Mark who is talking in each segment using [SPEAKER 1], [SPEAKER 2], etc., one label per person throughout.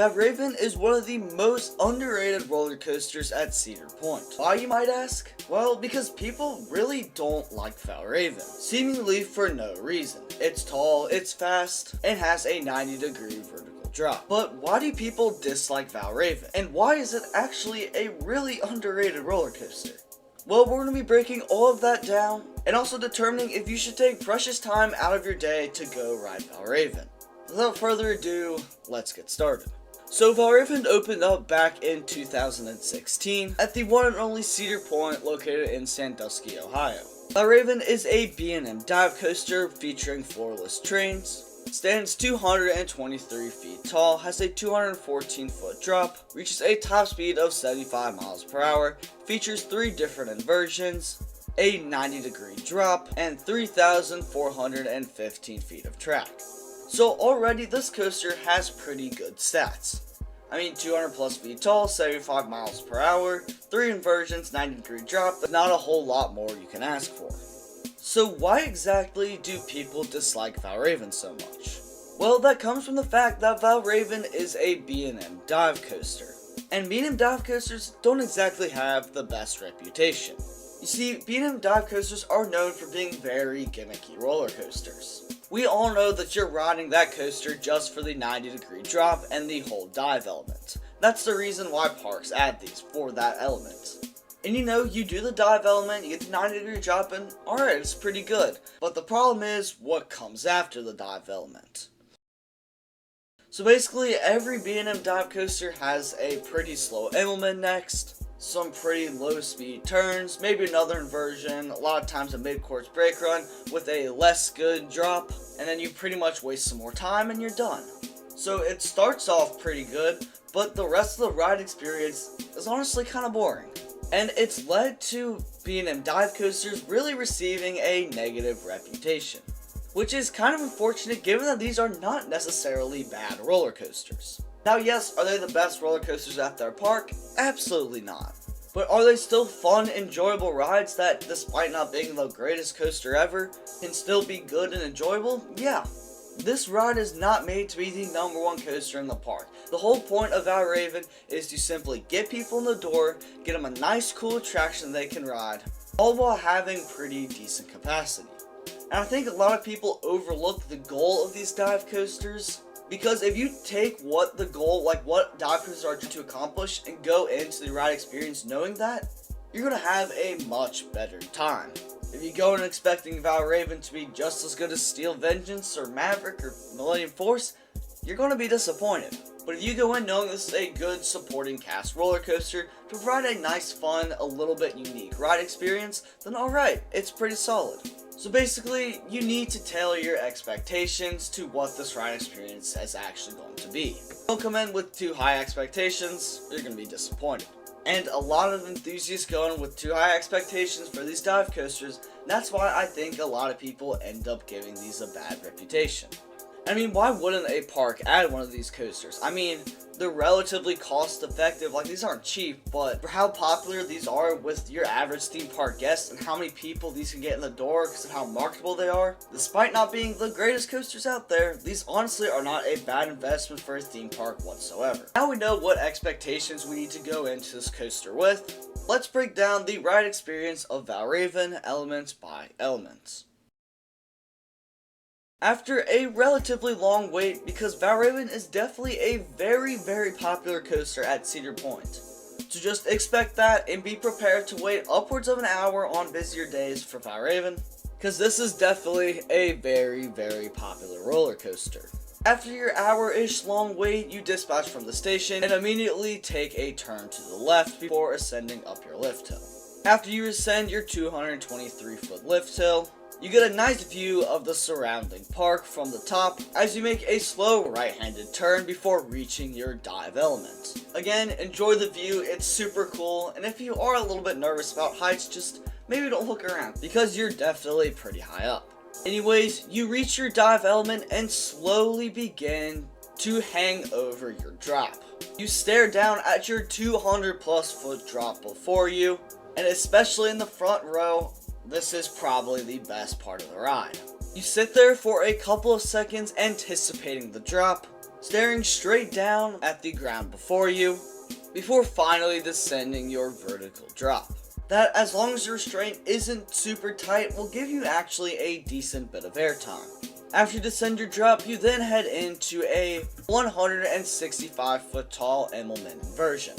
[SPEAKER 1] Valravn is one of the most underrated roller coasters at Cedar Point. Why, you might ask? Well, because people really don't like Valravn, seemingly for no reason. It's tall, it's fast, and has a 90-degree vertical drop. But why do people dislike Valravn? And why is it actually a really underrated roller coaster? Well, we're going to be breaking all of that down, and also determining if you should take precious time out of your day to go ride Valravn. Without further ado, let's get started. So Valravn opened up back in 2016 at the one and only Cedar Point located in Sandusky, Ohio. Valravn is a B&M dive coaster featuring floorless trains, stands 223 feet tall, has a 214-foot drop, reaches a top speed of 75 miles per hour, features 3 different inversions, a 90-degree drop, and 3,415 feet of track. So already this coaster has pretty good stats. I mean, 200 plus feet tall, 75 miles per hour, 3 inversions, 90-degree drop, but not a whole lot more you can ask for. So why exactly do people dislike Valravn so much? Well, that comes from the fact that Valravn is a B&M dive coaster. And B&M dive coasters don't exactly have the best reputation. You see, B&M dive coasters are known for being very gimmicky roller coasters. We all know that you're riding that coaster just for the 90-degree drop and the whole dive element. That's the reason why parks add these, for that element. And you know, you do the dive element, you get the 90-degree drop, and alright, it's pretty good. But the problem is what comes after the dive element. So basically, every B&M dive coaster has a pretty slow element next, some pretty low speed turns, maybe another inversion, a lot of times a mid-course brake run with a less good drop, and then you pretty much waste some more time and you're done. So it starts off pretty good, but the rest of the ride experience is honestly kind of boring. And it's led to B&M dive coasters really receiving a negative reputation, which is kind of unfortunate given that these are not necessarily bad roller coasters. Now yes, are they the best roller coasters at their park? Absolutely not. But are they still fun, enjoyable rides that, despite not being the greatest coaster ever, can still be good and enjoyable? Yeah. This ride is not made to be the #1 coaster in the park. The whole point of Valravn is to simply get people in the door, get them a nice cool attraction they can ride, all while having pretty decent capacity. And I think a lot of people overlook the goal of these dive coasters, because if you take what the goal, like what dive coasters are trying to accomplish, and go into the ride experience knowing that, you're going to have a much better time. If you go in expecting Valravn to be just as good as Steel Vengeance or Maverick or Millennium Force, you're going to be disappointed. But if you go in knowing this is a good supporting cast roller coaster to provide a nice, fun, a little bit unique ride experience, then alright, it's pretty solid. So basically, you need to tailor your expectations to what this ride experience is actually going to be. Don't come in with too high expectations, you're going to be disappointed. And a lot of enthusiasts go in with too high expectations for these dive coasters, and that's why I think a lot of people end up giving these a bad reputation. I mean, why wouldn't a park add one of these coasters? I mean, they're relatively cost effective, like these aren't cheap, but for how popular these are with your average theme park guest and how many people these can get in the door because of how marketable they are, despite not being the greatest coasters out there, these honestly are not a bad investment for a theme park whatsoever. Now we know what expectations we need to go into this coaster with, let's break down the ride experience of Valravn element by element. After a relatively long wait, because Valravn is definitely a very popular coaster at Cedar Point. So just expect that and be prepared to wait upwards of an hour on busier days for Valravn, because this is definitely a very popular roller coaster. After your hour-ish long wait, you dispatch from the station and immediately take a turn to the left before ascending up your lift hill. After you ascend your 223-foot lift hill, you get a nice view of the surrounding park from the top as you make a slow right-handed turn before reaching your dive element. Again, enjoy the view, it's super cool, and if you are a little bit nervous about heights, just maybe don't look around, because you're definitely pretty high up. Anyways, you reach your dive element and slowly begin to hang over your drop. You stare down at your 200+ foot drop before you, and especially in the front row, this is probably the best part of the ride. You sit there for a couple of seconds anticipating the drop, staring straight down at the ground before you, before finally descending your vertical drop. That, as long as your restraint isn't super tight, will give you actually a decent bit of airtime. After you descend your drop, you then head into a 165 foot tall Immelman inversion.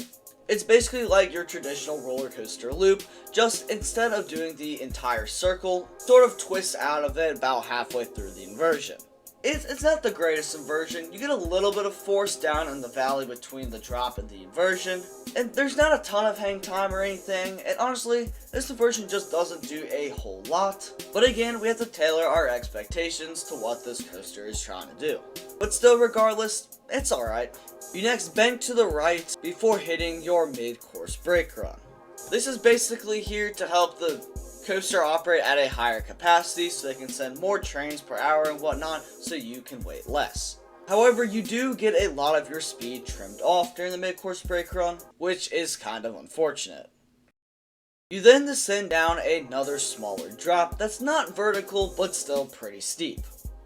[SPEAKER 1] It's basically like your traditional roller coaster loop, just instead of doing the entire circle, sort of twist out of it about halfway through the inversion. It's not the greatest inversion. You get a little bit of force down in the valley between the drop and the inversion, and there's not a ton of hang time or anything, and honestly, this inversion just doesn't do a whole lot. But again, we have to tailor our expectations to what this coaster is trying to do. But still, regardless, it's alright. You next bank to the right before hitting your mid-course brake run. This is basically here to help the coaster operate at a higher capacity so they can send more trains per hour and whatnot so you can wait less. However, you do get a lot of your speed trimmed off during the mid-course brake run, which is kind of unfortunate. You then descend down another smaller drop that's not vertical but still pretty steep,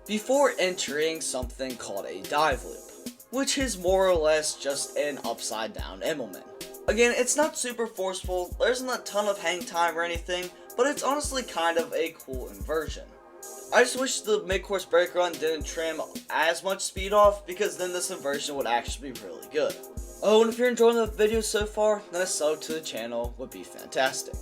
[SPEAKER 1] before entering something called a dive loop, which is more or less just an upside down Immelman. Again, it's not super forceful, there isn't a ton of hang time or anything, but it's honestly kind of a cool inversion. I just wish the mid-course brake run didn't trim as much speed off, because then this inversion would actually be really good. Oh, and if you're enjoying the video so far, then a sub to the channel would be fantastic.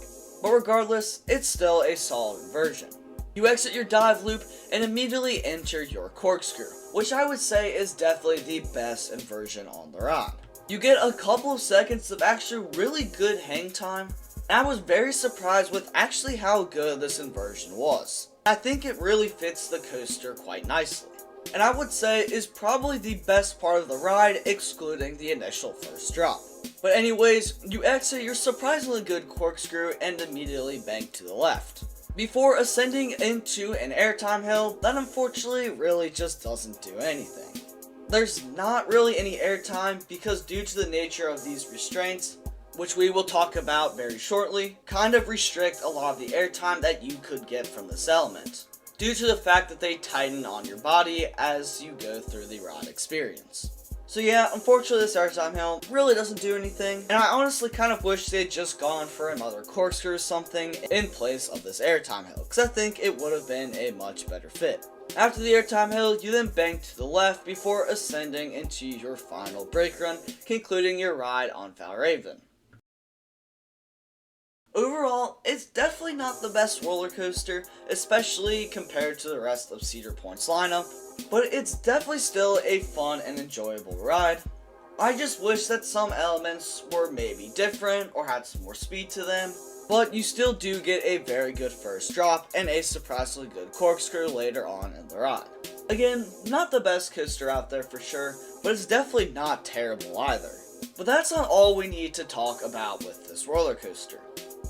[SPEAKER 1] But regardless, it's still a solid inversion. You exit your dive loop and immediately enter your corkscrew, which I would say is definitely the best inversion on the ride. You get a couple of seconds of actually really good hang time, and I was very surprised with actually how good this inversion was. I think it really fits the coaster quite nicely, and I would say is probably the best part of the ride, excluding the initial first drop. But anyways, you exit your surprisingly good corkscrew and immediately bank to the left, before ascending into an airtime hill that unfortunately really just doesn't do anything. There's not really any airtime because due to the nature of these restraints, which we will talk about very shortly, kind of restrict a lot of the airtime that you could get from this element, due to the fact that they tighten on your body as you go through the ride experience. So yeah, unfortunately this airtime hill really doesn't do anything, and I honestly kind of wish they'd just gone for another corkscrew or something in place of this airtime hill, because I think it would have been a much better fit. After the airtime hill, you then bank to the left before ascending into your final brake run, concluding your ride on Valravn. Overall, it's definitely not the best roller coaster, especially compared to the rest of Cedar Point's lineup, but it's definitely still a fun and enjoyable ride. I just wish that some elements were maybe different or had some more speed to them, but you still do get a very good first drop and a surprisingly good corkscrew later on in the ride. Again, not the best coaster out there for sure, but it's definitely not terrible either. But that's not all we need to talk about with this roller coaster,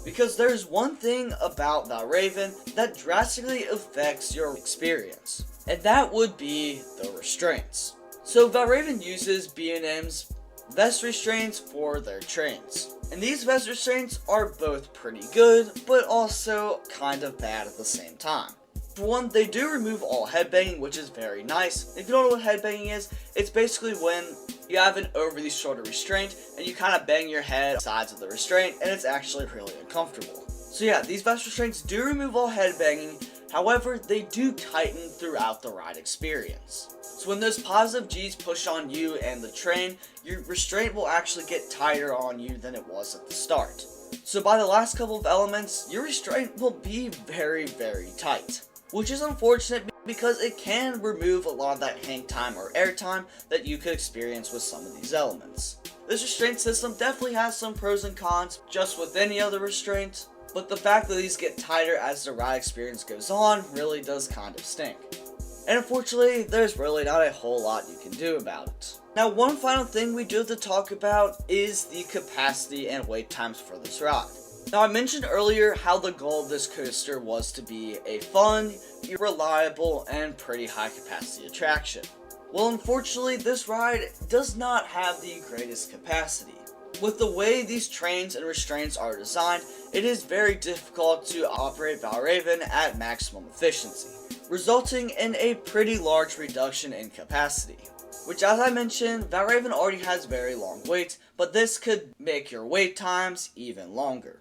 [SPEAKER 1] because there's one thing about Valravn that drastically affects your experience, and that would be the restraints. So Valravn uses B&M's vest restraints for their trains, and these vest restraints are both pretty good, but also kind of bad at the same time. For one, they do remove all headbanging, which is very nice. If you don't know what headbanging is, it's basically when you have an overly shorter restraint and you kind of bang your head on the sides of the restraint, and it's actually really uncomfortable. So yeah, these vest restraints do remove all headbanging, however, they do tighten throughout the ride experience. So when those positive G's push on you and the train, your restraint will actually get tighter on you than it was at the start. So by the last couple of elements, your restraint will be very, very tight, which is unfortunate because it can remove a lot of that hang time or air time that you could experience with some of these elements. This restraint system definitely has some pros and cons, just with any other restraint, but the fact that these get tighter as the ride experience goes on really does kind of stink. And unfortunately, there's really not a whole lot you can do about it. Now, one final thing we do have to talk about is the capacity and wait times for this ride. Now, I mentioned earlier how the goal of this coaster was to be a fun, reliable, and pretty high capacity attraction. Well, unfortunately, this ride does not have the greatest capacity. With the way these trains and restraints are designed, it is very difficult to operate Valravn at maximum efficiency, resulting in a pretty large reduction in capacity. which, as I mentioned, Valravn already has very long waits, but this could make your wait times even longer.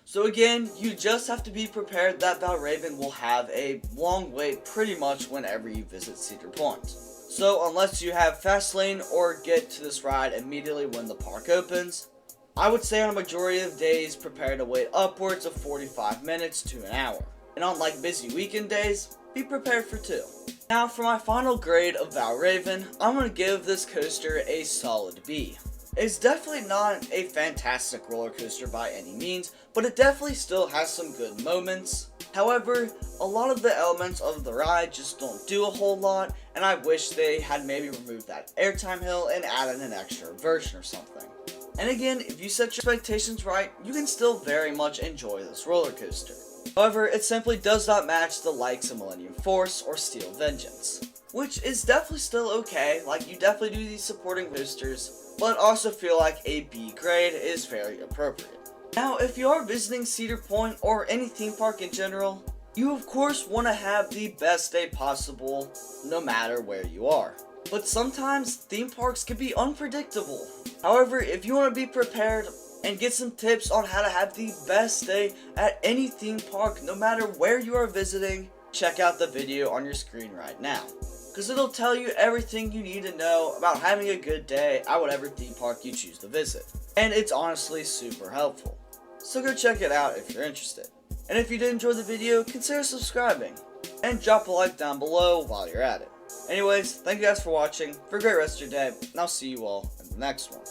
[SPEAKER 1] So again, you just have to be prepared that Valravn will have a long wait pretty much whenever you visit Cedar Point. So unless you have fast lane or get to this ride immediately when the park opens, I would say on a majority of days prepare to wait upwards of 45 minutes to an hour. And on like busy weekend days, be prepared for 2. Now for my final grade of Valravn, I'm going to give this coaster a solid B. It's definitely not a fantastic roller coaster by any means, but it definitely still has some good moments. However, a lot of the elements of the ride just don't do a whole lot, and I wish they had maybe removed that airtime hill and added an extra version or something. And again, if you set your expectations right, you can still very much enjoy this roller coaster. However, it simply does not match the likes of Millennium Force or Steel Vengeance, which is definitely still okay. Like, you definitely do these supporting coasters, but also feel like a B grade is very appropriate. Now, if you are visiting Cedar Point or any theme park in general, you of course want to have the best day possible no matter where you are. But sometimes theme parks can be unpredictable. However, if you want to be prepared and get some tips on how to have the best day at any theme park no matter where you are visiting, check out the video on your screen right now, because it'll tell you everything you need to know about having a good day at whatever theme park you choose to visit. And it's honestly super helpful. So go check it out if you're interested. And if you did enjoy the video, consider subscribing. And drop a like down below while you're at it. Anyways, thank you guys for watching. For a great rest of your day, and I'll see you all in the next one.